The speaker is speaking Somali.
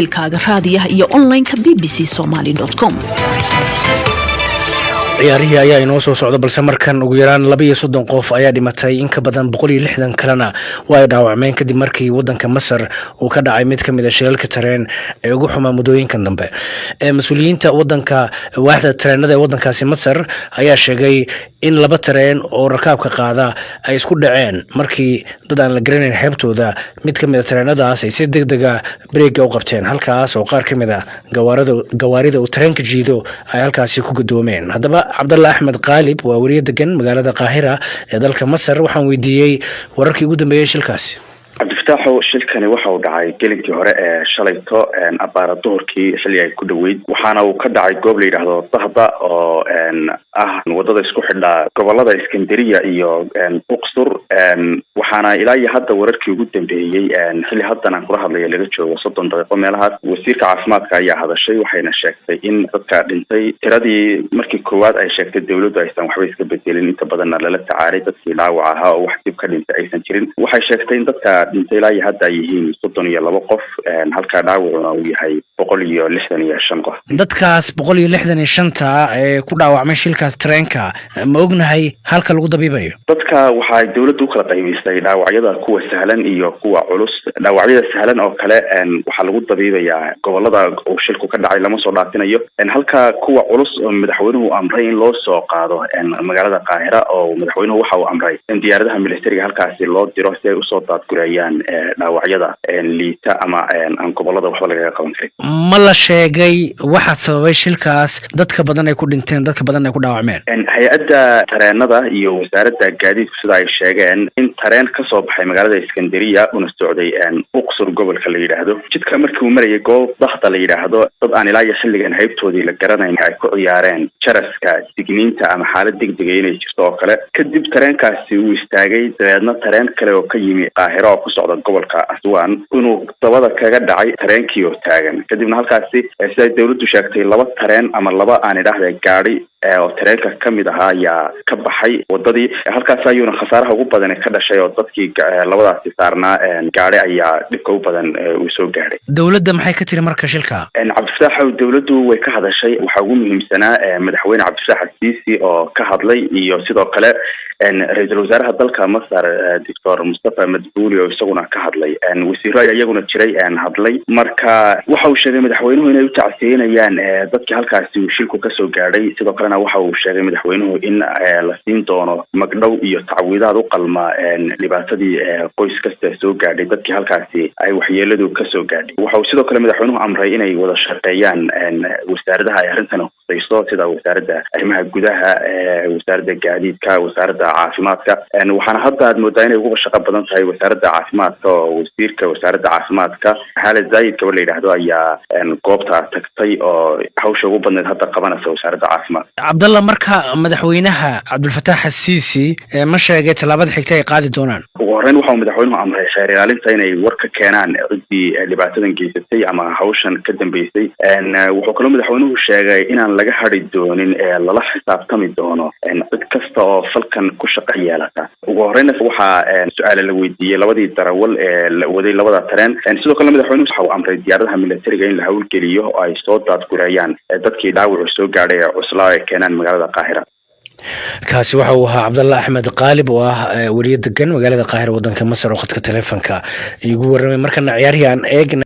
kaaga raadiyaha iyo online-ka bbcsomali.com. ciyaarihii ayaa inoo soo socda balse markan ugu yaraan 32 qof ayaa dhimatay in ka badan 160 kalena waa ay dhaawacmeen kadib markii wadanka Masar uu ka dhacay mid ka mid ah shilalka tareen ee ugu xumaa muddooyinkan dambe. Mas'uuliyiinta wadanka waaxda tareenada ee wadankaasi Masar ayaa sheegay in 2 tareen oo rakaabka qaada ay isku dhaceen markii dad aan la garanayn xeebtooda mid ka mid ah tareenadaas ay si degdeg ah break u qabteen halkaas oo qaar ka mid ah gawaarida uu tareenka jiido ay halkaasi ku gudoomeen. Haddaba Cabdalla Axmed Qaalib waa wariye degan magaalada Qaahira ee dalka Masar waxaan weydiiyay wararkii ugu dambeeyay shilkaasi. Abdiftaxo shilkani waxa uu dhacay gelinkii hore ee shalayto abaara duhurkii xilli ay ku dhaweyd waxaana uu ka dhacay goob la yiraahdo Dahda oo wadada isku xidha gobolada Iskandariya iyo Uqsur waxaana ilaa iyo hadda wararkii ugu dambeeyay xilli hadan aan kula hadlayo laga joogo 30 daqiiqo meelahaas wasiirka caafimaadka ayaa hadashay waxayna sheegtay in dadka dhintay tiradii markii koowaad ay sheegtay dawladdu aysan waxba iska bedelin inta badan lala tacaalay dadkii dhaawac ahaa oo wax dib ka dhintay aysan jirin waxay sheegtay in dadka dhintay ilaa iyo hadda ay yihiin 32 qof halka dhaawacuna uu yahay 165 qof. dadkaas 165 ee ku dhaawacmay shilkaas tareenka ma ognahay halka lagu dabiibayo. dadka waxay dawladdu kala qaybisay dhaawacyada kuwa sahlan iyo kuwa culus. dhaawacyada sahlan oo kale waxa lagu dabiibayaa gobolada uu shilku ka dhacay lama soo dhaafinayo halka kuwa culus oo madaxweynuhu amray in loo soo qaado magaalada Qaahira oo madaxweynuhu waxa uu amray in diyaaradaha militariga halkaasi loo diro si ay u soo daadgurayaan dhaawacyada liita ama aan gobolada waxba laga qaban karin. ma la sheegay waxa sababay shilkaas dadka badan ay ku dhinteen dadka badan ay ku dhaawacmeen. hay'adda tareenada iyo wasaaradda gaadiidka sida ay sheegeen in tareen ka soo baxay magaalada Iskandariya una socday Uqsur gobolka la yiraahdo jidka markii uu marayay goob Dahda la yiraahdo dad aan ilaa iyo xilligan haybtoodii la garanayn ay ku ciyaareen jaraska digniinta ama xaalad degdeg ah inay jirto oo kale kadib tareenkaasi uu istaagay dabeedna tareen kale oo ka yimi Qaahira oo ku socda gobolka Aswan inuu dabada kaga dhacay tareenkii oo taagan kadibna halkaasi sida dawladdu sheegtay 2 tareen ama 2 aan idhaahday gaari oo tareenka kamid ahaa ayaa ka baxay wadadii halkaas ayuuna khasaaraha ugu badan ka dhashay oo dadkii labadaasi saarnaa gaari ayaa dhibka ugu badan uu soo gaaray. dawladda maxay ka tiri marka shilka? Cabdifatax dawladdu way ka hadashay waxa ugu muhiimsanaa madaxweyne Cabdifatax Siisi oo ka hadlay iyo sidoo kale ra'iisul wasaaraha dalka Masar Dr. Mustafa Madbuli oo isaguna ka hadlay wasiirro iyaguna jiray hadlay marka waxa uu sheegay madaxweynuhu inay u tacsiinayaan dadkii halkaasi uu shilku ka soo gaaray sidoo kale waxa uu sheegay madaxweynuhu in la siin doono magdhow iyo tacwiidaad u qalma dhibaatadii qoys kasta soo gaadhay dadkii halkaasi ay waxyeeladu ka soo gaadhay waxa uu sidoo kale madaxweynuhu amray inay wada shaqeeyaan wasaaradaha ay arrintan khusayso sida wasaaradda arrimaha gudaha wasaaradda gaadiidka wasaaradda caafimaadka waxaana hadda aad moodaa inay ugu shaqo badan tahay wasaaradda caafimaadka oo wasiirka wasaaradda caafimaadka Xaalad Zaid gabadh la yiraahdo ayaa goobta tagtay oo hawsha ugu badneed hadda qabanaysa wasaaradda caafimaadka. Cabdalla marka madaxweynaha Cabdulfataax Siisi ma sheegay talaabada xigta ay qaadi doonaan. ugu horreyn waxa uu madaxweynuhu amray xeer ilaalinta inay war ka keenaan ciddii dhibaatadan geysatay ama hawshan ka dambeysay wuxuu kaloo madaxweynuhu sheegay inaan laga hadhi doonin lala xisaabtami doono cid kasta oo falkan ku shaqo yeelata. ugu horreyn waxa su'aal la weydiiyay labadii darawal ee waday labada tareen sidoo kale madaxweynuhu waxa uu amray diyaaradaha militariga in la hawlgeliyo oo ay soo daadgurayaan dadkii dhaawac soo gaadhay cuslaa ee keenan magaalada Qaahira. kaasi waxa uu ahaa Cabdalla Axmed Qaalib oo ah wariye degan magaalada Qaahira wadanka Masar oo khadka telefoonka igu waramay markana ciyaaryahan eegna